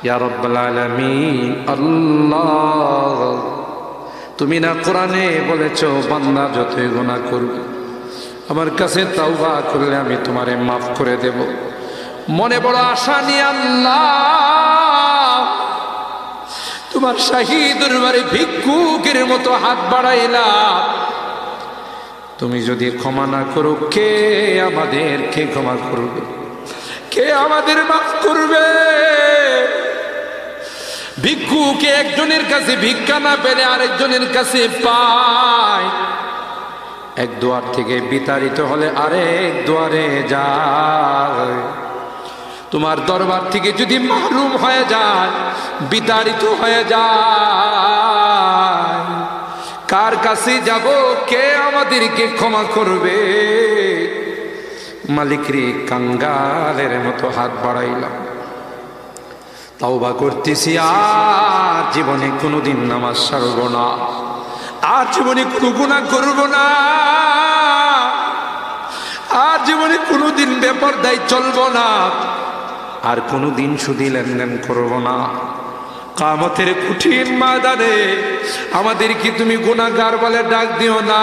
ইয়া রাব্বাল আলামিন। আল্লাহ, তুমি না কোরআনে বলেছো বান্দা যতই গুনাহ করবে আমার কাছে তাওবা করলে আমি তোমারে মাফ করে দেব। মনে বড় আশা নিয়ে আল্লাহ তোমার শাহী দরবারে ভিক্ষুকের মতো হাত বাড়াইলাম। তুমি যদি ক্ষমা না করো, কে আমাদেরকে ক্ষমা করবে? কে আমাদের মাফ করবে? ভিক্ষুকে একজনের কাছে ভিক্ষা না পেলে আরেকজনের কাছে পায়। এক দুয়ার থেকে বিতাড়িত হলে আরেক দুয়ারে যায়। তোমার দরবার থেকে যদি মাহরুম হয়ে যায়, বিতাড়িত হয়ে যায়, কার কাছে যাব? কে আমাদেরকে ক্ষমা করবে? মালিক রে, কাঙ্গালের মতো হাত বাড়াইলাম, তাওবা করতেছি, আর জীবনে কোনোদিন নামাজ ছাড়ব না, আর জীবনে কোনো গুনাহ করব না, আর জীবনে কোনোদিন বেপরদায় চলব না, আর কোনোদিন সুদি লেনদেন করব না। কিয়ামতের কঠিন ময়দানে আমাদেরকে তুমি গুনাহগার বলে ডাক দিও না।